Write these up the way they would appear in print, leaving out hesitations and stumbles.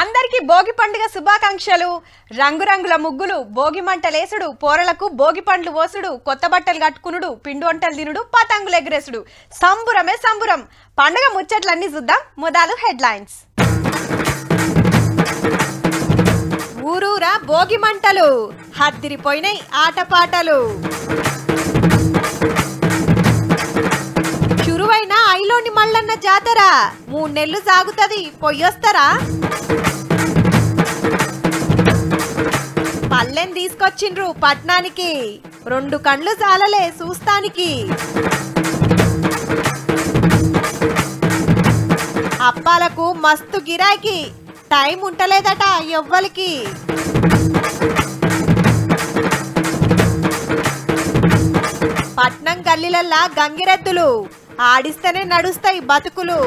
అందరికీ భోగి పండుగ శుభాకాంక్షలు. రంగురంగుల ముగ్గులు, భోగి మంటలేసుడు, పోరలకు భోగి పండ్లు పోసుడు, కొత్త బట్టలు కట్టుకునుడు, పిండి వంటలు తినుడు, పతంగులు ఎగరేసుడు, సంబురమే సంబురం. పండుగ ముచ్చట్లన్నీ చూద్దాం. మొదలు హెడ్లైన్స్. ఊరూరా భోగి మంటలు, హద్దిరిపోయినాయి ఆటపాటలు. చురువైన ఐలోని మల్లన్న జాతర 3 నెలలు సాగుతుంది, పొయ్యొస్తారా? పల్లెని తీసుకొచ్చిండ్రు పట్నానికి, 2 కండ్లు చాలలే చూస్తానికి. అప్పాలకు మస్తు గిరాకీ, టైం ఉంటలేదట ఎవ్వలికి. పట్నం గల్లీలల్లా గంగిరెద్దులు, ఆడిస్తేనే నడుస్తాయి బతుకులు.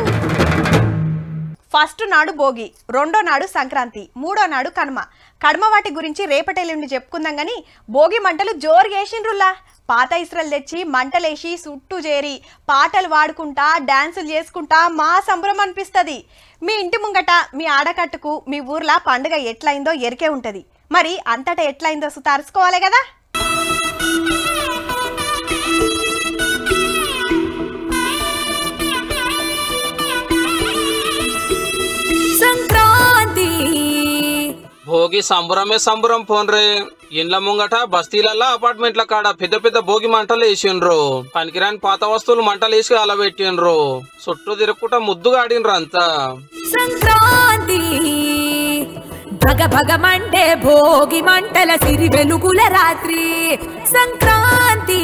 ఫస్ట్ నాడు భోగి, 2వ నాడు సంక్రాంతి, 3వ నాడు కనుమ. కనుమ వాటి గురించి రేపటెల్లుండి చెప్పుకుందాం గాని భోగి మంటలు జోరుగా వేసిండ్రుల్లా. పాత ఇస్త్రలు తెచ్చి మంటలేసి చుట్టూ చేరి పాటలు పాడుకుంటా డాన్సులు చేసుకుంటా మా సంబరం అనిపిస్తుంది. మీ ఇంటి ముంగట మీ ఆడకట్టుకు మీ ఊర్లో పండుగ ఎట్లయిందో ఎరికే ఉంటది. మరి అంతటా ఎట్లయిందో తరుచుకోవాలి కదా. భోగి సంబరమే సంబరం పోన్రే. ఇండ్ల ముంగట బస్తీలల్లా అపార్ట్మెంట్ల కాడ పెద్ద పెద్ద భోగి మంటలు వేసిండ్రు. పనికిరాని పాత వస్తువులు మంటలు వేసి అలబెట్టిండ్రు. చుట్టూ తిరుక్కుంటా ముద్దుగా ఆడినరు అంతా. సంక్రాంతి భగ భగమంటే భోగి మంటల సిరి వెలుగుల రాత్రి. సంక్రాంతి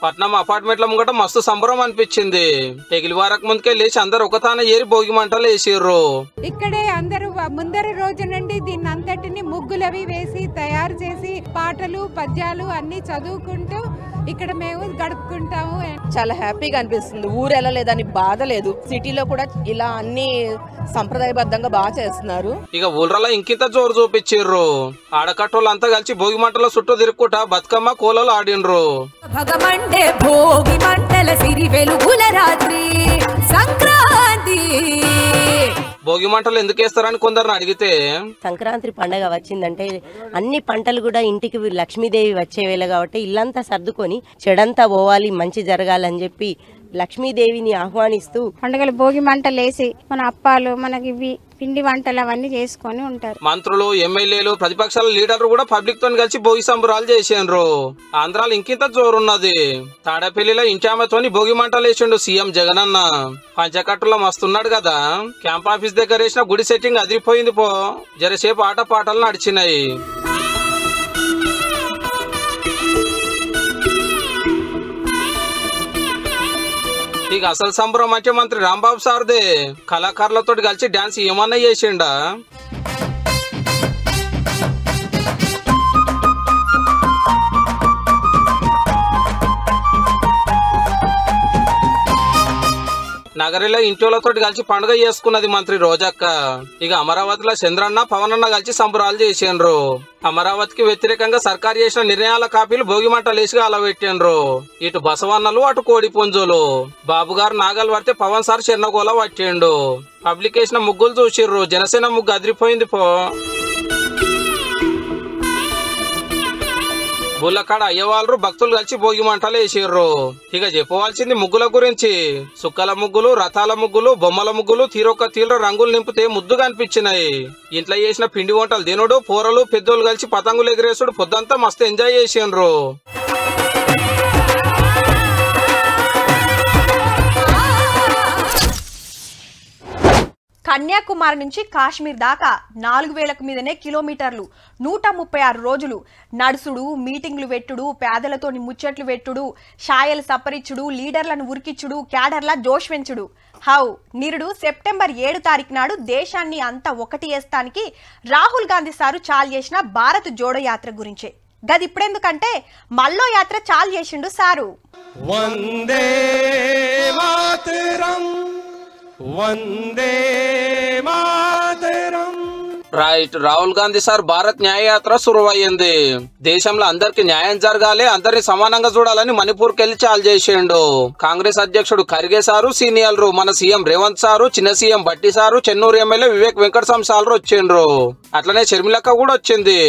పట్నం అపార్ట్మెంట్ల ముంగట మస్తు సంబరం అనిపించింది. పెగిలి వారకు ముందుకే లేచి అందరు ఒకతాన ఏరి భోగి మంటలు వేసిర్రు. ఇక్కడే అందరూ ముందరి రోజు నుండి దీన్ని అంతటిని ముగ్గులవి వేసి తయారు చేసి పాటలు పద్యాలు అన్ని చదువుకుంటూ ఇక్కడ మేము గడుపుకుంటాము. చాలా హ్యాపీగా అనిపిస్తుంది. ఊరు వెళ్ళలేదని బాధ లేదు. సిటీలో కూడా ఇలా అన్ని సంప్రదాయబద్ధంగా బాగా చేస్తున్నారు. ఇక ఊళ్ళలో ఇంకింత జోరు చూపించిర్రు. ఆడకట్టోళ్ళంతా కలిసి భోగి మంటల చుట్టూ తిరుక్కుంటా బతుకమ్మ కోలలు ఆడిండ్రు. భగమంటే భోగి మంటల సిరి వెలుగుల రాత్రి. సంక్రాంతి భోగి మంటలు ఎందుకు వేస్తారని కొందరిని అడిగితే, సంక్రాంతి పండగ వచ్చిందంటే అన్ని పంటలు కూడా ఇంటికి లక్ష్మీదేవి వచ్చే వేళ కాబట్టి ఇల్లంతా సర్దుకొని చెడంతా పోవాలి, మంచి జరగాలని చెప్పి లక్ష్మీదేవిని ఆహ్వానిస్తూ పండుగలు భోగి మంటలు వేసి మన అప్పాలు మనకి పిండి వంటలు అవన్నీ చేసుకొని ఉంటారు. మంత్రులు, ఎమ్మెల్యేలు, ప్రతిపక్షాల లీడర్లు కూడా పబ్లిక్ తో కలిసి భోగి సంబరాలు చేసిండ్రు. ఆంధ్రాలో ఇంకింత జోరున్నది. తాడేపల్లిలో ఇంటి ఆమెతోని భోగి మంటలు వేసిండు సీఎం జగనన్న. పంచకట్టులో మస్తున్నాడు కదా. క్యాంప్ ఆఫీస్ దగ్గర వేసిన గుడి సెట్టింగ్ అదిరిపోయింది. జరసేపు ఆట పాటలు నడిచినాయి. ఇక అసలు సంబరం అంటే మంత్రి రాంబాబు సార్దే. కళాకారులతో కలిసి డాన్స్ ఏమన్నా చేసిండా? నగరిలో ఇంటితో కలిసి పండుగ చేసుకున్నది మంత్రి రోజక్క. ఇక అమరావతిలో చంద్రన్న, పవనన్న కలిసి సంబరాలు చేసిండ్రు. అమరావతికి వ్యతిరేకంగా సర్కారు చేసిన నిర్ణయాల కాపీలు భోగి మంటలు వేసి అలబెట్టిండ్రు. ఇటు బసవన్నలు, అటు కోడి పుంజులు. బాబు గారు నాగలు పడితే పవన్ సార్ చెన్నగోల పట్టిండు. పబ్లిక్ వేసిన ముగ్గులు చూసిర్రు. జనసేన ముగ్గు అదిరిపోయింది. బుల్లకాడ అయ్యవాళ్ళు భక్తులు కలిసి భోగి మంటలు వేసిర్రు. ఇక చెప్పవలసింది ముగ్గుల గురించి. సుక్కల ముగ్గులు, రథాల ముగ్గులు, బొమ్మల ముగ్గులు తీరొక్క తీరు రంగులు నింపితే ముద్దుగా అనిపించినాయి. ఇంట్లో చేసిన పిండి వంటలు తినుడు, పోరలు పెద్దోళ్ళు కలిసి పతంగులు ఎగిరేసుడు పొద్దంతా మస్తు ఎంజాయ్ చేసిండ్రు. కన్యాకుమారి నుంచి కాశ్మీర్ దాకా 4000కు మీదనే కిలోమీటర్లు, 136 రోజులు నడుసుడు, మీటింగ్లు పెట్టుడు, పేదలతోని ముచ్చట్లు పెట్టుడు, షాయలు సప్పరిచ్చుడు, లీడర్లను ఉరికిచ్చుడు, క్యాడర్ల జోష్ పెంచుడు. నిరుడు సెప్టెంబర్ 7 తారీఖు నాడు దేశాన్ని అంతా ఒకటి చేస్తానికి రాహుల్ గాంధీ సారు చాలు చేసిన భారత్ జోడో యాత్ర గురించే. గది ఇప్పుడెందుకంటే మల్లో యాత్ర చాలు చేసిండు sir. Vande Mataram, Vande Mataram. Right. Rahul Gandhi sir Bharat Nyay Yatra సురువయ్యింది. దేశంలో అందరికి న్యాయం జరగాలి, అందరిని సమానంగా చూడాలని మణిపూర్కి వెళ్లి చాలు చేసిండు. కాంగ్రెస్ అధ్యక్షుడు ఖర్గే సారు, సీనియర్లు మన సీఎం రేవంత్ సారు, చిన్న సీఎం బట్టి sir, Chennur MLA Vivek Venkataswamy sir వచ్చిండ్రు. అట్లనే షర్మిలక్క కూడా వచ్చింది.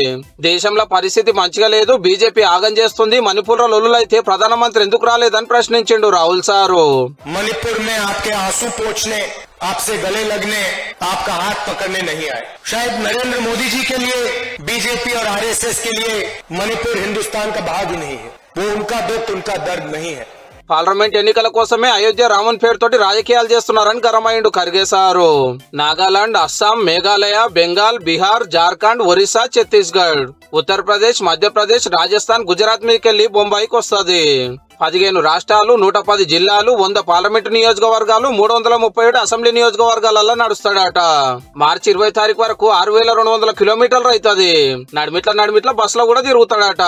దేశంలో పరిస్థితి మంచిగా లేదు, బీజేపీ ఆగం చేస్తుంది, మణిపూర్ లో లొల్లులైతే ప్రధానమంత్రి ఎందుకు రాలేదని ప్రశ్నించిండు రాహుల్ సారు. मणिपुर में आपके आंसू पोंछने, आपसे गले लगने, आपका हाथ पकड़ने नहीं आए। शायद नरेंद्र मोदी जी के लिए, बीजेपी और आरएसएस के लिए मणिपुर हिंदुस्तान का भाग ही नहीं है। वो उनका दुख, उनका दर्द नहीं है। పార్లమెంట్ ఎన్నికల కోసమే అయోధ్య రామన్ పేరుతోటి రాజకీయాలు చేస్తున్నారని గరమైండు ఖర్గే సారు. నాగాలాండ్, అస్సాం, మేఘాలయ, బెంగాల్, బీహార్, జార్ఖండ్, ఒరిస్సా, ఛత్తీస్గఢ్, ఉత్తరప్రదేశ్, మధ్యప్రదేశ్, రాజస్థాన్, గుజరాత్ మీదకెళ్లి బొంబాయికి వస్తుంది. 15 రాష్ట్రాలు, 110 జిల్లాలు, 100 పార్లమెంటు నియోజకవర్గాలు, 337 అసెంబ్లీ నియోజకవర్గాలలో నడుస్తాడట. మార్చి 20 తారీఖు వరకు 6200 కిలోమీటర్లు అవుతుంది. నడిమిట్ల బస్ లో కూడా తిరుగుతాడట.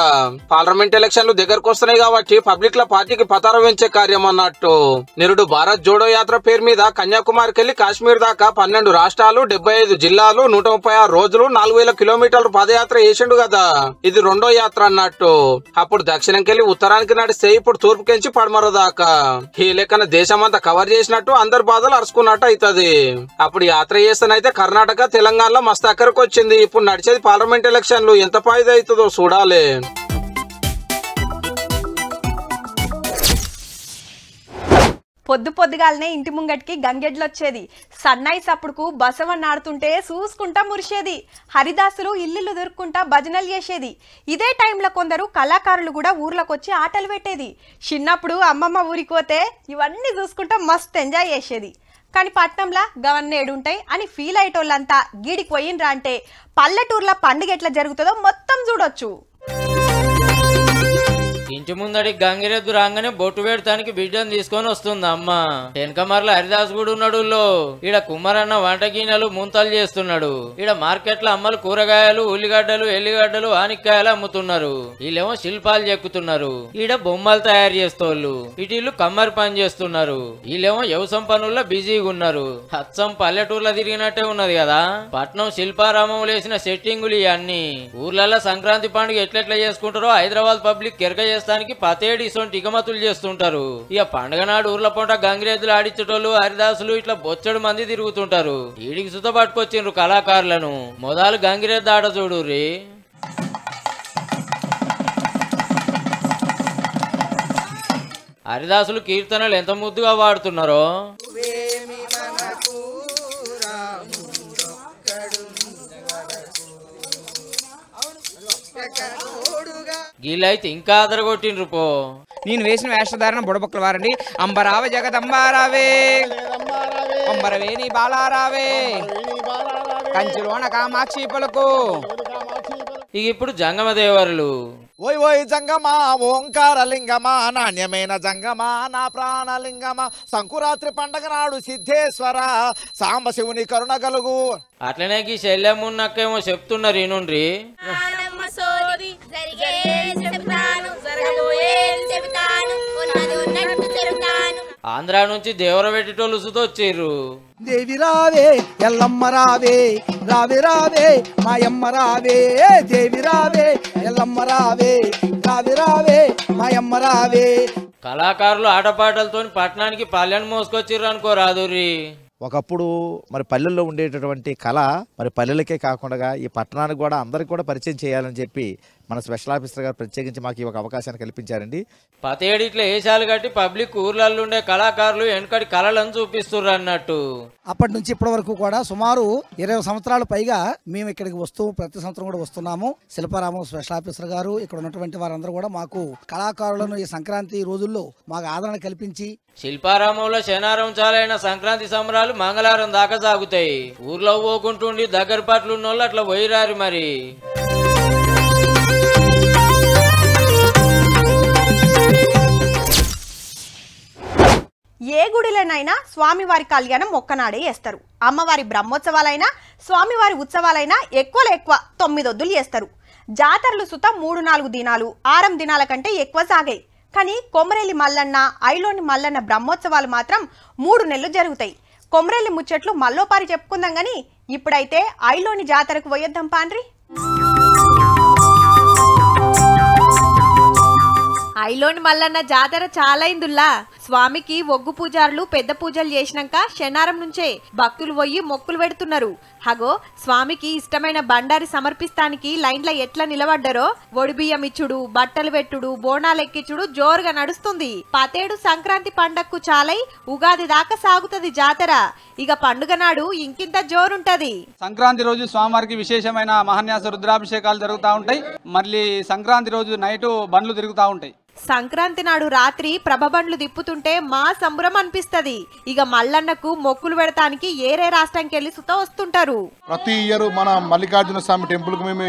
పార్లమెంట్ ఎలక్షన్లు దగ్గరకు వస్తున్నాయి కాబట్టి పబ్లిక్ ల పార్టీకి పతారం పెంచే కార్యం అన్నట్టు. నిరుడు భారత్ జోడో యాత్ర పేరు మీద కన్యాకుమారికి వెళ్లి కాశ్మీర్ దాకా 12 రాష్ట్రాలు, 75 జిల్లాలు, 136 రోజులు, 4000 కిలోమీటర్లు పదయాత్ర చేసిండు కదా. ఇది రెండో యాత్ర అన్నట్టు. అప్పుడు దక్షిణంకెళ్లి ఉత్తరానికి నడిస్తే ఇప్పుడు తూర్పుకెంచి పడమర దాకా ఈ లెక్కన దేశమంతా కవర్ చేసినట్టు అందరి బాధలు అరుచుకున్నట్టు అవుతుంది. అప్పుడు యాత్ర చేస్తానైతే కర్ణాటక, తెలంగాణలో మస్తు అక్కడికి వచ్చింది. ఇప్పుడు నడిచేది పార్లమెంట్ ఎలక్షన్లు, ఎంత ఫాయిదా అవుతుందో చూడాలి. పొద్దుగాలనే ఇంటి ముంగటికి గంగెడ్లొచ్చేది. సన్నాయి సప్పుడుకు బసవన్న ఆడుతుంటే చూసుకుంటా మురిసేది. హరిదాసులు ఇల్లు దొరుకుంటా భజనలు చేసేది. ఇదే టైంలో కొందరు కళాకారులు కూడా ఊర్లోకి వచ్చి ఆటలు పెట్టేది. చిన్నప్పుడు అమ్మమ్మ ఊరికి పోతే ఇవన్నీ చూసుకుంటా మస్తు ఎంజాయ్ చేసేది. కానీ పట్నంలా గవన్నీ ఏడుంటాయి అని ఫీల్ అయ్యేటోళ్ళంతా గీడికి పోయినరా అంటే పల్లెటూర్ల పండుగ ఎట్లా జరుగుతుందో మొత్తం చూడొచ్చు. ఇంటి ముందడి గంగిరెద్దు రాగానే బొట్టు పెడతానికి బిడ్డను తీసుకొని వస్తుంది అమ్మ. వెనకమర్ల హరిదాస్ కూడా ఉన్నాడు. ఈడ కుమ్మరన్న వంట గిన్నెలు ముంతలు చేస్తున్నాడు. ఈడ మార్కెట్ లో అమ్మలు కూరగాయలు, ఉల్లిగడ్డలు, ఎల్లిగడ్డలు, ఆనిక్కాయలు అమ్ముతున్నారు. వీళ్ళేమో శిల్పాలు చెక్కుతున్నారు. ఈడ బొమ్మలు తయారు చేస్తోళ్ళు. ఇటీళ్ళు కమ్మరి పని చేస్తున్నారు. వీళ్ళేమో వ్యవసాయం పనుల్లో బిజీగా ఉన్నారు. అచ్చం పల్లెటూర్లో తిరిగినట్టే ఉన్నది కదా. పట్నం శిల్పారామం లేసిన సెట్టింగులు ఇవన్నీ. ఊర్లలో సంక్రాంతి పండుగ ఎట్లెట్లా చేసుకుంటారో హైదరాబాద్ పబ్లిక్ కెరక చేస్తానికి పతేడి ఇసొంటి ఇగమతులు చేస్తుంటారు. ఇక పండుగ నాడు ఊర్ల పొంట గంగిరెద్దులు ఆడిచ్చేటోళ్ళు, హరిదాసులు ఇట్లా బొచ్చడు మంది తిరుగుతుంటారు. ఈడికి సుత పట్టుకొచ్చిండ్రు కళాకారులను. మొదలు గంగిరెద్దు ఆడ చూడుర్రి. హరిదాసులు కీర్తనలు ఎంత ముద్దుగా వాడుతున్నారో. గీళ్ళైతే ఇంకా అదరగొట్టిండ్రు పో. నేను వేసిన వేషధారణ బుడబొక్కల వారండి. అంబరావ జగదంబారావే, అంబరవేణి బాలారావే, కంచిలోన కామాక్షి పలుకు. ఇక ఇప్పుడు జంగమ దేవరులు. ఓయ్ ఓయ్ జంగమా ఓంకార లింగమా, నాణ్యమైన జంగమా నా ప్రాణలింగమా, సంకురాత్రి పండగ నాడు సిద్ధేశ్వర సాంబశివుని కరుణ కలుగు. అట్లనే ఈ శల్యమున్నకేమో చెప్తున్నారు ఈనుండ్రి. ఆంధ్ర నుంచి దేవర పెట్టేటోళ్ళు సుతో వచ్చిర్రు. దేవి రావే ఎల్లమ్మ రావే, రావే రావే మాయమ్మ రావే, దేవి రావే ఎల్లమ్మ రావే, రావే రావే మాయమ్మ రావే. కళాకారులు ఆటపాటలతో పట్టణానికి పల్లెను మోసుకొచ్చిర్రు అనుకో రాదుర్రి. ఒకప్పుడు మరి పల్లెల్లో ఉండేటటువంటి కళ మరి పల్లెలకే కాకుండా ఈ పట్టణానికి కూడా అందరికి కూడా పరిచయం చేయాలని చెప్పి మన స్పెషల్ ఆఫీసర్ గారు ప్రత్యేకించి మాకు ఒక అవకాశాన్ని కల్పించారండి. పతేడు ఇట్లా వేషాలు కట్టి పబ్లిక్ ఊర్లలో ఉండే కళాకారులు వెనకటి కళలను చూపిస్తుర్రు అన్నట్టు. అప్పటి నుంచి ఇప్పటి వరకు కూడా సుమారు 20 సంవత్సరాలు పైగా మేము ఇక్కడికి ప్రతి సంవత్సరం కూడా వస్తున్నాము. శిల్పారామం స్పెషల్ ఆఫీసర్ గారు, ఇక్కడ ఉన్నటువంటి వారందరూ కూడా మాకు కళాకారులను ఈ సంక్రాంతి రోజుల్లో మాకు ఆదరణ కల్పించి, శిల్పారామంలో శనారం చాలైన సంక్రాంతి సంబరాలు మంగళవారం దాకా సాగుతాయి. ఊర్లో పోకుంటుండి దగ్గర పట్లు ఉన్నోళ్ళు అట్లా పోయిరారు మరి. ఏ గుడిలోనైనా స్వామివారి కళ్యాణం ఒక్కనాడే చేస్తారు. అమ్మవారి బ్రహ్మోత్సవాలైనా స్వామివారి ఉత్సవాలైనా ఎక్కువలో ఎక్కువ 9 ఒద్దులు చేస్తారు. జాతరలు సుత 3-4 దినాలు 6 దినాల కంటే ఎక్కువ సాగాయి. కానీ కొమరెల్లి మల్లన్న, ఐలోని మల్లన్న బ్రహ్మోత్సవాలు మాత్రం 3 నెలలు జరుగుతాయి. కొమరెల్లి ముచ్చట్లు మల్లోపారి చెప్పుకుందాం గానీ ఇప్పుడైతే ఐలోని జాతరకు పోయొద్దాం పాండ్రి. ఐలోని మల్లన్న జాతర చాలా అయిందుల్లా. స్వామికి ఒగ్గు పూజారులు పెద్ద పూజలు చేసినాక శనారం నుంచే భక్తులు పోయి మొక్కులు పెడుతున్నారు. హగో స్వామికి ఇష్టమైన బండారి సమర్పిస్తానికి లైన్ల ఎట్లా నిలబడ్డారో ఒడిబియ్యం ఇచ్చుడు, బట్టలు పెట్టుడు, బోనాలు ఎక్కించుడు జోరుగా నడుస్తుంది. పతేడు సంక్రాంతి పండగకు చాలై ఉగాది దాకా సాగుతుంది జాతర. ఇక పండుగ నాడు ఇంకింత జోరుంటది. సంక్రాంతి రోజు స్వామివారికి విశేషమైన మహాన్యాస రుద్రాభిషేకాలు జరుగుతూ ఉంటాయి. మళ్ళీ సంక్రాంతి రోజు నైట్ బండ్లు తిరుగుతూ ఉంటాయి. సంక్రాంతి నాడు రాత్రి ప్రభబండ్లు తిప్పుతుంటే మా సంబరం అనిపిస్తది. ఇక మల్లన్నకు మొక్కులు పెడతానికి ఏరే రాష్ట్రానికి వెళ్ళి సుత వస్తుంటారు. ప్రతి ఇయర్ మన మల్లికార్జున స్వామి టెంపుల్ కు మేము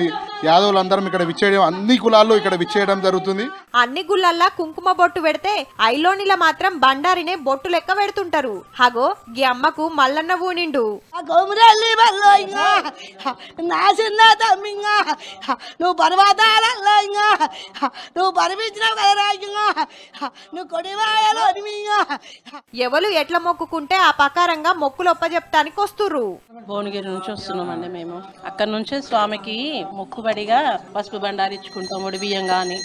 యాదవులందరం ఇక్కడ విచ్చేయడం, అన్ని కులాల్లో ఇక్కడ విచ్చేయడం జరుగుతుంది. అన్ని గుళ్ళల్లా కుంకుమ బొట్టు పెడితే ఐలోనిలా మాత్రం బండారినే బొట్టు లెక్క పెడుతుంటారు. హగో గీ అమ్మకు మల్లన్న ఊనిండు. నువ్వు పర్వతాలలో నువ్వు పరిపించినావు కదా, ఎవరు ఎట్లా మొక్కుకుంటే ఆ ప్రకారంగా మొక్కులు ఒప్పజెప్తానికి వస్తుర్రు. భువనగిరి నుంచి వస్తున్నామండి మేము. అక్కడ నుంచే స్వామికి మొక్కుబడిగా పసుపు బండారిచ్చుకుంటాం. ఒడి బియ్యం కానీ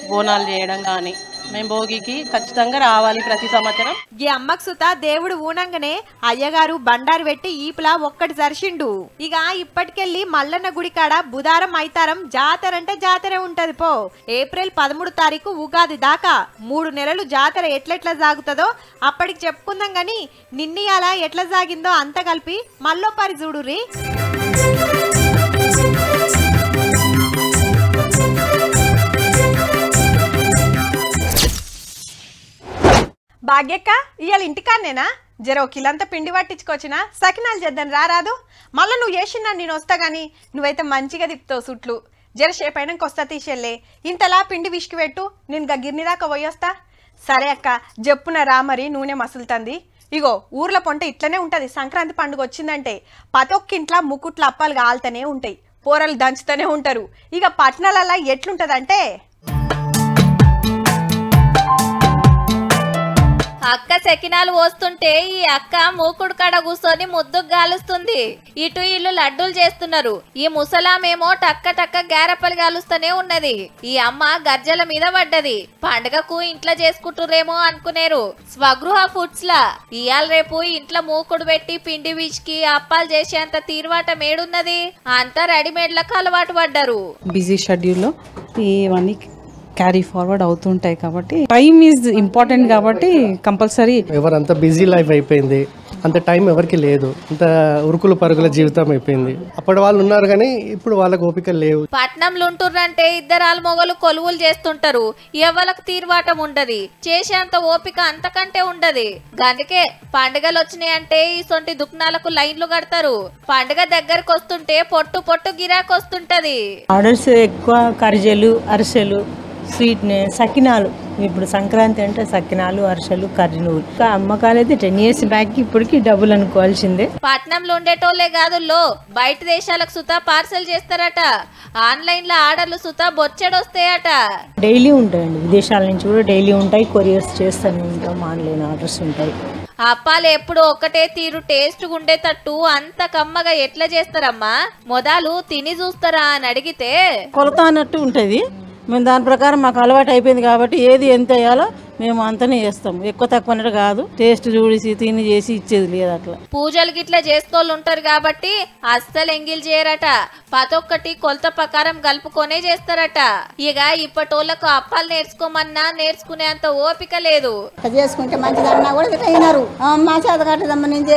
బోనాలు చేయడం కానీ మేము భోగికి ఖచ్చితంగా రావాలి ప్రతి సంవత్సరం. ఈ అమ్మకు సుత దేవుడు ఊనంగానే అయ్యగారు బండారు పెట్టి ఈపులా ఒక్కటి జరిసిండు. ఇక ఇప్పటికెళ్ళి మల్లన్న గుడి కాడ బుధారం ఐతారం జాతర అంటే జాతరే ఉంటది పో. ఏప్రిల్ 13 తారీఖు ఉగాది దాకా 3 నెలలు జాతర ఎట్లెట్లా సాగుతుందో అప్పటికి చెప్పుకుందాం గాని నిన్నయాల ఎట్లా సాగిందో అంత కలిపి మల్లో పరి చూడుర్రి. భాగ్యక్క ఇవాళ ఇంటికాన్నేనా? జర ఒక కిలంతా పిండి పట్టించుకొచ్చినా సకినాలు చేద్దాం రారాదు. మళ్ళీ నువ్వు చేసినా నేను వస్తా గానీ నువ్వైతే మంచిగా తిప్పుతావు సుట్లు. జర సేపైనాక వస్తా తీసేళ్ళే. ఇంతలా పిండి విసికి పెట్టు, నేను గిర్ని దాకా పోయొస్తా. సరే అక్క చెప్పున రా. మరి నూనె మసులుతుంది. ఇగో ఊర్ల పొంట ఇట్లనే ఉంటది. సంక్రాంతి పండుగ వచ్చిందంటే ప్రతి ఒక్క ఇంట్లో ముక్కుట్ల అప్పాలు కాలుతూనే ఉంటాయి, పోరలు దంచుతూనే ఉంటారు. ఇక పట్టణాలలా ఎట్లుంటదంటే అక్క సెకినాలు పోస్తుంటే ఈ అక్క మూకుడు కాడ కూర్చొని ముద్దుకు గాలుస్తుంది. ఇటు ఇల్లు లడ్డూలు చేస్తున్నారు. ఈ ముసలామేమో టక్క టక్క గారప్పలు గాలుస్తూనే ఉన్నది. ఈ అమ్మ గర్జల మీద పడ్డది. పండగకు ఇంట్లో చేసుకుంటురేమో అనుకునేరు స్వగృహ ఫుడ్స్ లా. ఇయాల రేపు ఇంట్లో మూకుడు పెట్టి పిండి విచ్చికి అప్పాలు చేసేంత తీరువాట మేడున్నది. అంతా రెడీమేడ్లకు అలవాటు పడ్డారు. బిజీ షెడ్యూల్లో ఇవన్నీ క్యారీ ఫార్వర్డ్ అవుతుంటాయి కాబట్టి టైం ఈజ్ ఇంపార్టెంట్ కాబట్టి కంపల్సరీ. ఎవరంతా బిజీ లైఫ్ అయిపోయింది, అంత టైం ఎవరికి లేదు, అంత ఉరుకులు పరుగుల జీవితం అయిపోయింది. అప్పటి వాళ్ళు ఉన్నారు కానీ ఇప్పుడు వాళ్ళకి ఓపిక లేవు. పట్నంలో ఉంటుర్రంటే ఇద్దరాలు మొగలు కొలువులు చేస్తుంటారు. ఎవరికి తీర్వాటం ఉండదు, చేసేంత ఓపిక అంతకంటే ఉండదు. అందుకే పండుగలు వచ్చినాయంటే ఈ సొంటి దుకాణాలకు లైన్లు కడతారు. పండుగ దగ్గరకు వస్తుంటే పొట్టు పొట్టు గిరాకు వస్తుంటది. ఆర్డర్స్ ఎక్కువ కర్జలు, అరిసెలు, స్వీట్ సకినాలు. ఇప్పుడు సంక్రాంతి అంటే సకినాలు, అరిసెలు, కర్రీలు. అమ్మకాలు అయితే 10 years బ్యాక్ ఇప్పటికి డబుల్ అనుకోవాల్సిందే. పట్నంలో ఉండేటోళ్లే కాదు బయట దేశాలకు సుతా పార్సల్ చేస్తారట. ఆన్లైన్ లో ఆర్డర్లు సుతా బొచ్చెడొస్తాయట. డైలీ ఉంటాయండి, విదేశాల నుంచి కూడా డైలీ ఉంటాయి. కొరియర్స్ చేస్తూనే ఉంటాం, ఆన్లైన్ ఆర్డర్స్ ఉంటాయి. అప్పాలు ఎప్పుడు ఒకటే తీరు టేస్ట్ ఉండేటట్టు అంత కమ్మగా ఎట్లా చేస్తారమ్మా? మొదలు తిని చూస్తారా అని అడిగితే కొలత అన్నట్టు ఉంటది. మేము దాని ప్రకారం మాకు అలవాటు అయిపోయింది కాబట్టి ఏది ఎంత వేయాలో మేము అంతనే చేస్తాం. ఎక్కువ తక్కువ అన్నట్టు కాదు, టేస్ట్ చూసి తిని చేసి ఇచ్చేది లేదు. అట్లా పూజలు గిట్లా చేస్తోళ్ళు ఉంటారు కాబట్టి అస్సలు ఎంగిల్ చేయరట. ప్రతొక్కటి కొలత ప్రకారం కలుపుకొనే చేస్తారట. ఇక ఇప్పటోళ్లకు అప్పాలు నేర్చుకోమన్నా నేర్చుకునేంత ఓపిక లేదు. చేసుకుంటే మంచిదన్నా కూడా తిన్నారు. మా చేత కట్టదమ్మా, నేను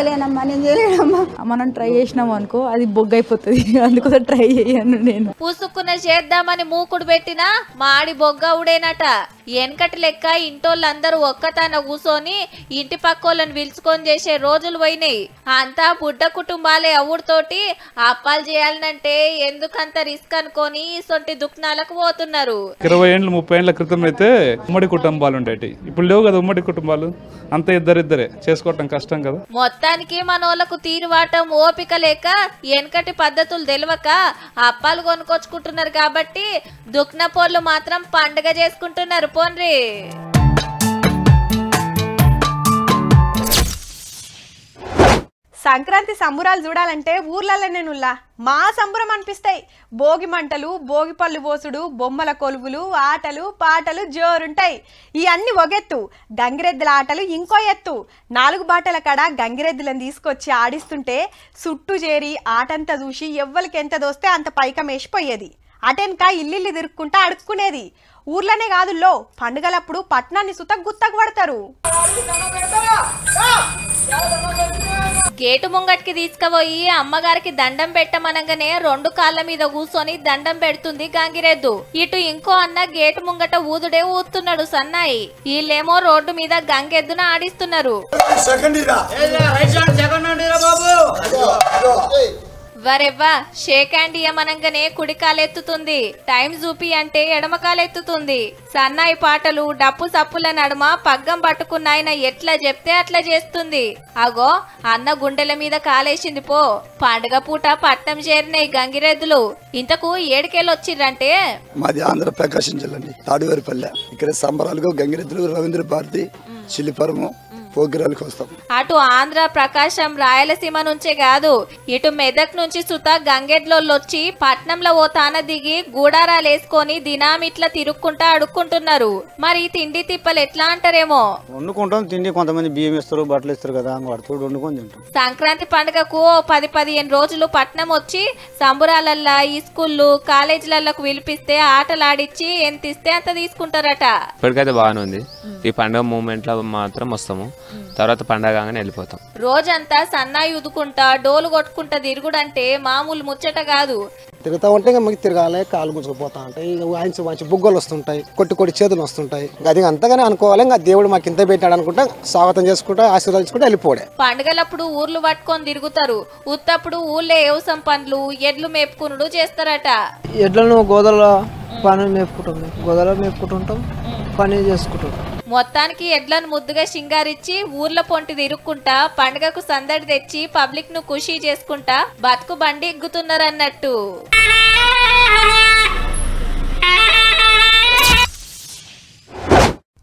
చేయలేనమ్మా. మనం ట్రై చేసినాం అనుకో అది బొగ్గైపోతుంది, అందుకోసం ట్రై చేయను నేను. పూసుకున్న చేద్దామని మూకుడు పెట్టినా మాడి బొగ్గ ఉడేనట. వెనకటి లెక్క ఇంటోళ్ళందరూ ఒక్కతాన కూసోని ఇంటి పక్కోళ్ళని పిలుచుకొని చేసే రోజులు పోయినాయి. అంతా బుడ్డ కుటుంబాలే అవుడుతోటి అప్పాలు చేయాలంటే ఎందుకంత రిస్క్ అనుకొని సొంటి దుకాణాలకు పోతున్నారు. 20 ఏళ్ళు 30 ఏళ్ల క్రితం అయితే ఉమ్మడి కుటుంబాలు ఉండేవి. ఇప్పుడు లేవు కదా ఉమ్మడి కుటుంబాలు, అంతా ఇద్దరిద్దరే చేసుకోవటం కష్టం కదా. మొత్తానికి మనోళ్ళకు తీరువాటం ఓపిక లేక వెనకటి పద్ధతులు తెలియక అప్పాలు కొనుక్కొచ్చుకుంటున్నారు కాబట్టి దుక్నపోళ్ళు మాత్రం పండుగ చేసుకుంటున్నారు పోన్రి. సంక్రాంతి సంబురాలు చూడాలంటే ఊర్లలోనే నుల్లా మా సంబురం అనిపిస్తాయి. భోగి మంటలు, భోగి పళ్ళు పోసుడు, బొమ్మల కొలువులు, ఆటలు పాటలు జోరుంటాయి. ఇవన్నీ ఒగెత్తు, గంగిరెద్దుల ఆటలు ఇంకో ఎత్తు. 4 బాటల కాడ గంగిరెద్దులను తీసుకొచ్చి ఆడిస్తుంటే చుట్టూ చేరి ఆటంతా చూసి ఎవ్వరికి ఎంత దోస్తే అంత పైకం వేసిపోయేది. అటెన్క ఇల్లు తిరుక్కుంటా అడుక్కునేది. ఊర్లనే కాదుల్లో పండుగలప్పుడు పట్నాన్ని సుతకు గుత్తకు పడతారు. గేటు ముంగట్కి తీసుకుపోయి అమ్మగారికి దండం పెట్టమనగానే 2 కాళ్ళ మీద కూర్చొని దండం పెడుతుంది గంగిరెద్దు. ఇటు ఇంకో అన్న గేటు ముంగట ఊదుడే ఊతున్నాడు సన్నాయి. వీళ్ళేమో రోడ్డు మీద గంగెద్దున ఆడిస్తున్నారు. వరెవ్వా షేక్ హ్యాండ్ ఇయ్యమనంగానే కుడి కాలెత్తుతుంది, టైం చూపి అంటే ఎడమ కాలెత్తుతుంది. సన్నాయి పాటలు డప్పు సప్పుల నడుమ పగ్గం పట్టుకున్న ఆయన ఎట్లా చెప్తే అట్లా చేస్తుంది. అగో అన్న గుండెల మీద కాలేసింది పో. పండుగ పూట పట్నం చేరినాయి గంగిరెద్దులు. ఇంతకు ఏడుకెళ్ళొచ్చిర్రంటే మాది ఆంధ్ర ప్రకాశం జిల్లా తాడువేరుపల్లె. ఇక్కడ సంబరాలుగా గంగిరెద్దులు, రవీంద్ర భారతి, చిల్లిపరము, పోగిరాలకు వస్తాం. అటు ఆంధ్ర ప్రకాశం రాయలసీమ నుంచే కాదు, ఇటు మెదక్ నుంచి సుత గంగెడ్లోళ్ళొచ్చి పట్నంలో ఓ తాన దిగి గూడారాలు వేసుకొని దినామిట్లా తిరుక్కుంటా అడుక్కుంటున్నారు. మరి తిండి తిప్పలు ఎట్లా అంటారేమో. వండుకుంటాం తిండి, కొంతమంది బియ్యం ఇస్తారు, బట్టలు ఇస్తారు కదా, వాడుతూ వండుకొని తింటాం. సంక్రాంతి పండుగకు 10-15 రోజులు పట్నం వచ్చి సంబురాలల్లా ఈ స్కూళ్ళు కాలేజీలకు పిలిపిస్తే ఆటలాడిచ్చి ఎంత ఇస్తే అంత తీసుకుంటారట. ఇప్పటికైతే బాగానే ఉంది. ఈ పండుగ మూమెంట్ లో మాత్రం వస్తాము, తర్వాత పండగ వెళ్ళిపోతాం. రోజంతా సన్నాయి ఉదుకుంటా డోలు కొట్టుకుంటా తిరుగుడంటే మామూలు ముచ్చట కాదు. తిరుగుతా ఉంటే మనకి తిరగాలి, కాలు గుంజుకుపోతా ఉంటాయి, వాయించి మంచి బుగ్గలు వస్తుంటాయి, కొట్టి చేతులు వస్తుంటాయి. అది అంతగానే అనుకోవాలి. ఇంకా దేవుడు మాకు ఇంత పెట్టాడు అనుకుంటా స్వాగతం చేసుకుంటా ఆశీర్వదించుకుంటా వెళ్ళిపోడే. పండుగలప్పుడు ఊర్లు పట్టుకొని తిరుగుతారు, ఉత్తప్పుడు ఊళ్ళే వ్యవసాయం పనులు ఎడ్లు మేపుకునుడు చేస్తారట. ఎడ్లను గోదలో పని మేపుకుంటుంటాం, పని చేసుకుంటాం. మొత్తానికి ఎడ్లను ముద్దుగా సింగారిచ్చి ఊర్ల పొంటి తిరుక్కుంటా పండుగకు సందడి తెచ్చి పబ్లిక్ ను ఖుషీ చేసుకుంటా బతుకు బండి ఎగ్గుతున్నారన్నట్టు.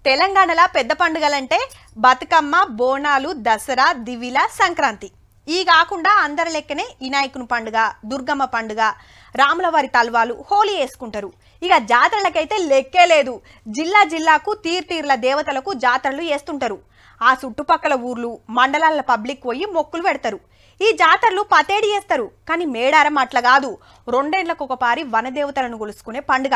తెలంగాణలో పెద్ద పండుగలంటే బతుకమ్మ, బోనాలు, దసరా, దివిల, సంక్రాంతి. ఈ కాకుండా అందరి లెక్కనే వినాయకుని పండుగ, దుర్గమ్మ పండుగ, రాములవారి తల్వాలు, హోలీ వేసుకుంటారు. ఇక జాతరలకైతే లెక్కే లేదు. జిల్లాకు తీర్ల దేవతలకు జాతరలు చేస్తుంటారు. ఆ చుట్టుపక్కల ఊర్లు, మండలాల పబ్లిక్ పోయి మొక్కులు పెడతారు. ఈ జాతరలు పతేడి చేస్తారు. కానీ మేడారం అట్లా కాదు, 2 ఏళ్లకు ఒకపారి వనదేవతలను కొలుసుకునే పండుగ.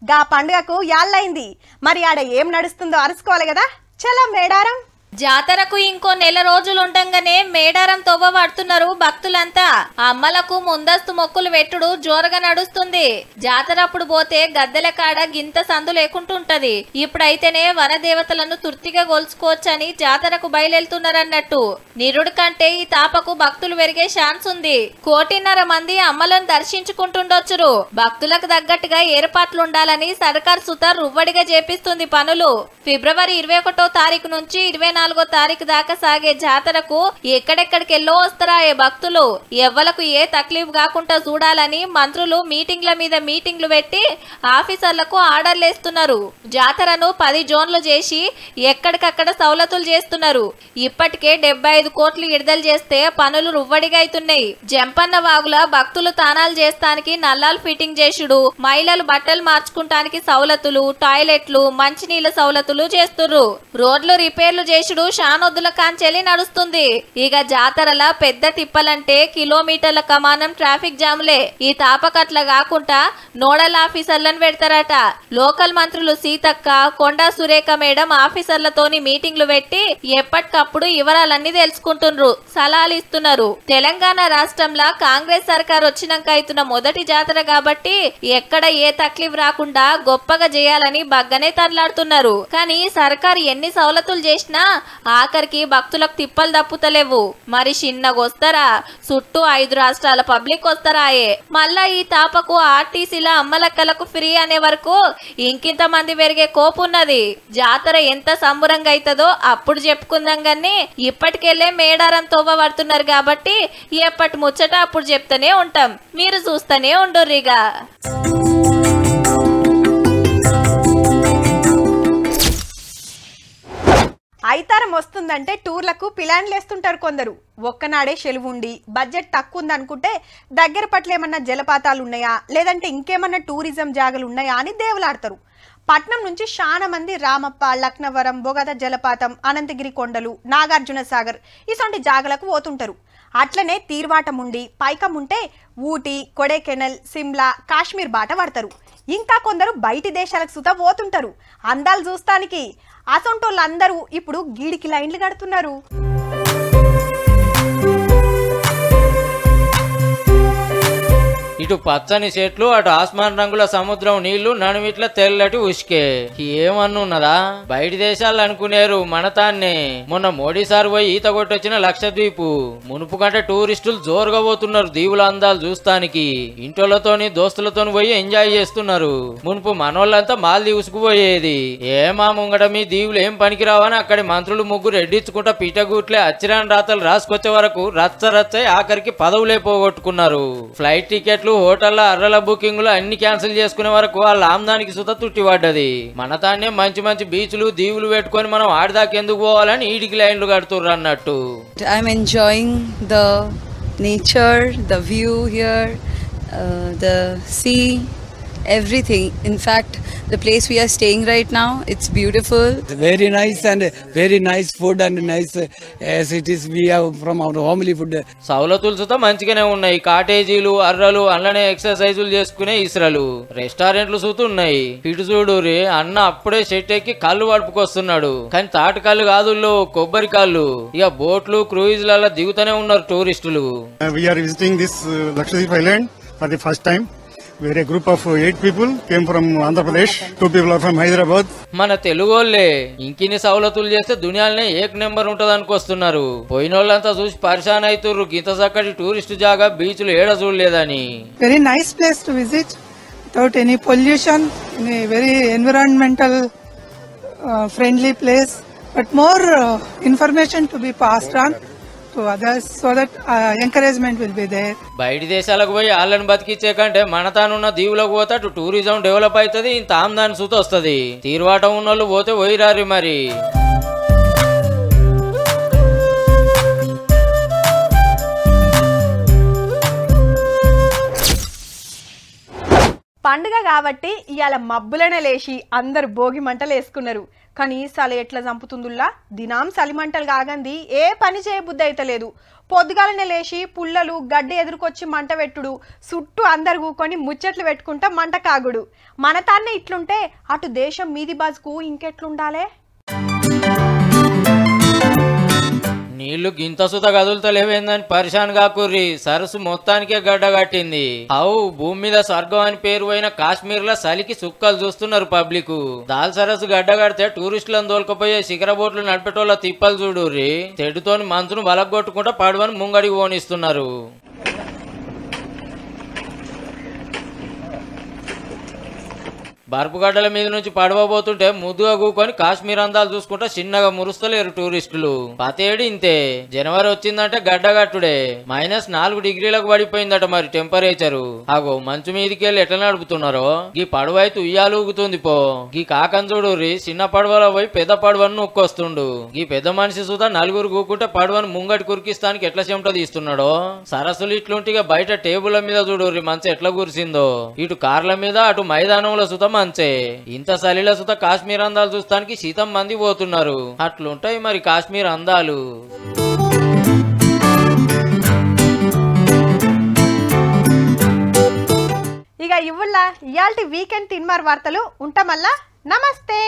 గా పండుగకు యాళ్ళైంది. మరి ఆడ ఏం నడుస్తుందో అరుసుకోవాలి కదా. చలో మేడారం. జాతరకు ఇంకో నెల రోజులు ఉండంగానే మేడారం తోవ పడుతున్నారు భక్తులంతా. అమ్మలకు ముందస్తు మొక్కులు పెట్టుడు జోరుగా నడుస్తుంది. జాతరప్పుడు పోతే గద్దెల కాడ గింత సందు లేకుంటుంటది. ఇప్పుడైతేనే వనదేవతలను తుర్తిగా గొలుచుకోవచ్చని జాతరకు బయలుతున్నారన్నట్టు. నిరుడు కంటే ఈ తాపకు భక్తులు పెరిగే ఛాన్స్ ఉంది. 1.5 కోటి మంది అమ్మలను దర్శించుకుంటుండొచ్చురు. భక్తులకు తగ్గట్టుగా ఏర్పాట్లుండాలని సర్కార్ సుతార్ రువ్వడిగా చేపిస్తుంది పనులు. ఫిబ్రవరి 21వ తారీఖు నుంచి 24వ తారీఖు దాకా సాగే జాతరకు ఎక్కడెక్కడికెళ్ళో వస్తారాయే భక్తులు. ఎవ్వలకు ఏ తక్లీఫ్ కాకుండా చూడాలని మంత్రులు మీటింగ్ల మీద మీటింగ్లు పెట్టి ఆఫీసర్లకు ఆర్డర్లు వేస్తున్నారు. జాతరను 10 జోన్లు చేసి ఎక్కడికక్కడ సౌలతులు చేస్తున్నారు. ఇప్పటికే 75 కోట్లు విడుదల చేస్తే పనులు రువ్వడిగా అవుతున్నాయి. జంపన్న వాగుల భక్తులు తానాలు చేస్తానికి నల్లాలు ఫిట్టింగ్ చేసుడు, మహిళలు బట్టలు మార్చుకుంటానికి సౌలతులు, టాయిలెట్లు, మంచినీళ్ళ సౌలతులు చేస్తుర్రు. రోడ్లు రిపేర్లు చేసుడు షానొద్దుల కాంచెలి నడుస్తుంది. ఇక జాతరల పెద్ద తిప్పలంటే కిలోమీటర్ల కమానం ట్రాఫిక్ జాములే. ఈ తాపకట్ల కాకుండా నోడల్ ఆఫీసర్లను పెడతారట. లోకల్ మంత్రులు సీతక్క, కొండా సురేఖ మేడం ఆఫీసర్లతోని మీటింగ్లు పెట్టి ఎప్పటికప్పుడు వివరాలన్నీ తెలుసుకుంటున్నారు, సలహాలు ఇస్తున్నారు. తెలంగాణ రాష్ట్రంలో కాంగ్రెస్ సర్కార్ వచ్చినాక అవుతున్న మొదటి జాతర కాబట్టి ఎక్కడ ఏ తక్లీఫ్ రాకుండా గొప్పగా చేయాలని బగ్గనే తరలాడుతున్నారు. కానీ సర్కార్ ఎన్ని సౌలతులు చేసినా ఆఖరికి భక్తులకు తిప్పలు తప్పుతలేవు. మరి చిన్నగొస్తారా, చుట్టూ 5 రాష్ట్రాల పబ్లిక్ వస్తారాయే. మళ్ళా ఈ తాపకు ఆర్టీసీల అమ్మలక్కలకు ఫ్రీ అనే వరకు ఇంకింత మంది పెరిగే కోపున్నది. జాతర ఎంత సంబరంగా అవుతుందో అప్పుడు చెప్పుకుందాం గానీ ఇప్పటికెళ్లే మేడారం తోవ పడుతున్నారు కాబట్టి ఎప్పటి ముచ్చట అప్పుడు చెప్తూనే ఉంటాం. మీరు చూస్తూనే ఉండుర్రిగా. ఐతారం వస్తుందంటే టూర్లకు ప్లాన్లు వేస్తుంటారు కొందరు. ఒక్కనాడే సెలవు ఉండి బడ్జెట్ తక్కువ ఉందనుకుంటే దగ్గర పట్ల ఏమన్నా జలపాతాలు ఉన్నాయా లేదంటే ఇంకేమన్నా టూరిజం జాగలు ఉన్నాయా అని దేవులాడతారు. పట్నం నుంచి చాలా మంది రామప్ప, లక్నవరం, బొగద జలపాతం, అనంతగిరి కొండలు, నాగార్జున సాగర్ ఇసొంటి జాగలకు పోతుంటారు. అట్లనే తీర్వాటం ఉండి పైకం ఉంటే ఊటీ, కొడైకెనాల్, సిమ్లా, కాశ్మీర్ బాట పడతారు. ఇంకా కొందరు బయటి దేశాలకు సుతా పోతుంటారు అందాలు చూస్తానికి. అసొంటోళ్ళందరూ ఇప్పుడు గీడికి లైన్లు కడుతున్నారు. ఇటు పచ్చని చెట్లు, అటు ఆస్మాన్ రంగుల సముద్రం నీళ్లు, నడుమిట్ల తెల్లటి ఉష్కే. ఏమన్నున్నదా? బయటి దేశాలు అనుకునేరు మనతాన్నే. మొన్న మోడీ సార్ పోయి ఈత కొట్టొచ్చిన లక్షద్వీపు. మునుపు కంటే టూరిస్టులు జోరుగా పోతున్నారు దీవుల అందాలు చూస్తానికి. ఇంటోళ్లతోని దోస్తులతోని పోయి ఎంజాయ్ చేస్తున్నారు. మునుపు మనోళ్ళంతా మాల్దీవ్స్ కు పోయేది. ఏమా ముంగట మీ దీవులు ఏం పనికిరావని అక్కడి మంత్రులు ముగ్గురు ఎడ్డించుకుంటా పిటగూట్లే అచ్చిరాని రాతలు రాసుకొచ్చే వరకు రచ్చ ఆఖరికి పదవులే పోగొట్టుకున్నారు. ఫ్లైట్ టికెట్లు, హోటళ్ల అర్రల బుకింగ్లు అన్ని క్యాన్సిల్ చేసుకునే వరకు వాళ్ళ ఆమ్దానికి సుత తుట్టిపడ్డది. మన తానే మంచి మంచి బీచ్లు, దీవులు పెట్టుకొని మనం ఆడిదాకెందుకు పోవాలని ఈడికి లైన్లు కడుతుర్రు అన్నట్టు. I'm enjoying the nature, the view here, the sea, everything. In fact, the place we are staying right now, it's beautiful. Very nice and very nice food and nice as it is we have from our homely food. సౌలతులు సుత మంచిగానే ఉన్నాయి. కాటేజీలు, అర్రలు, అల్లనే ఎక్సర్సైజులు చేసుకునే ఇసురలు, రెస్టారెంట్లు సుత ఉన్నాయి. ఇటు చూడురి అన్న అప్పుడే షెట్ ఎక్కి కళ్ళు పడుపుకొస్తున్నాడు. కానీ తాటి కళ్ళు కాదుల్లో, కొబ్బరి కళ్ళు. ఇక బోట్లు, క్రూయిజ్లలో దిగుతూనే ఉన్నారు టూరిస్టులు. We are visiting this Lakshadweep Island for the first time. We are a group of 8 people came from Andhra Pradesh. 2 people are from Hyderabad. మన తెలుగోళ్లే ఇంకిన్ని సౌలతులు చేస్తే దునియాలనే ఏక్ నెంబర్ ఉంటది అనుకొస్తున్నారు. పోయినోళ్ళంతా చూసి పరిశాన్ అవుతుర్రు. గింత చక్కటి టూరిస్ట్ జాగా బీచ్లు ఏడ చూడలేదని. Very nice place to visit without any pollution, in a very environmental friendly place, but more information to be passed on to others so that encouragement will be there. బయటి దేశాలకు పోయి వాళ్ళని బతికిచ్చే కంటే మన తానున్న దీవులకు పోతే అటు టూరిజం డెవలప్ అవుతుంది, ఇంత ఆమ్దాని సుత వస్తుంది. తీర్వాటం ఉన్నోళ్ళు పోతే పోయిరారి మరి. పండుగ కాబట్టి ఇవాళ మబ్బులనే లేచి అందరు భోగి మంటలు వేసుకున్నారు. కానీ సల ఎట్లా చంపుతుందుల్లా దినాం సలిమంటలు కాగంది ఏ పని చేయబుద్ధి అయితే లేదు. పొద్దుగాలనే లేచి పుల్లలు గడ్డి ఎదురుకొచ్చి మంట పెట్టుడు, చుట్టూ అందరు కూకొని ముచ్చట్లు పెట్టుకుంటా మంట కాగుడు. మన తాన్నే ఇట్లుంటే అటు దేశం మీది బాజుకు ఇంకెట్లుండాలే? నీళ్లు గింత సుత కదులుతలేవేందని పరిశాన్ కాకుర్రి. సరస్సు మొత్తానికే గడ్డ కట్టింది. భూమి మీద స్వర్గం అని పేరు పోయిన కాశ్మీర్ లో చలికి సుక్కలు చూస్తున్నారు పబ్లిక్. దాల్ సరస్సు గడ్డ కడితే టూరిస్టులను దోలుకపోయే శిఖర బోట్లు నడిపేటోళ్ళ తిప్పలు చూడుర్రి. తెడ్డుతోని మంచును బలగొట్టుకుంటా పడవని ముంగడికి పోనిస్తున్నారు. బర్పుగడ్డల మీద నుంచి పడవబోతుంటే ముద్దుగా కూకొని కాశ్మీర్ అందాలు చూసుకుంటా చిన్నగా మురుస్తలేరు టూరిస్టులు. పతేడు ఇంతే. జనవరి వచ్చిందంటే గడ్డగట్టుడే. -4 డిగ్రీలకు పడిపోయిందట మరి టెంపరేచరు. అగో మంచు మీదికి వెళ్ళి ఎట్లా నడుపుతున్నారో. ఈ పడవ అయితే ఉయ్యాలూగుతుంది పో. ఈ కాకం చూడుర్రి చిన్న పడవలో పోయి పెద్ద పడవను నొక్కొస్తుండు. ఈ పెద్ద మనిషి సుధా నలుగురు కూకుంటే పడవను ముంగటి కురికిస్తానికి ఎట్లా చెమట తీస్తున్నాడో. సరస్సులు ఇట్లుంటిగా బయట టేబుల్ల మీద చూడుర్రి మంచి ఎట్లా కురిసిందో. ఇటు కార్ల మీద అటు మైదానంలో సుతం మంచే. ఇంత సలిల సుత కాశ్మీర్ అందాలు చూస్తానికి శీతం మంది పోతున్నారు. అట్లుంటాయి మరి కాశ్మీర్ అందాలు. ఇక ఇవ్వల్ల ఇయాల్టి వీకెండ్ తిన్మార్ వార్తలు ఉంటామల్లా. నమస్తే.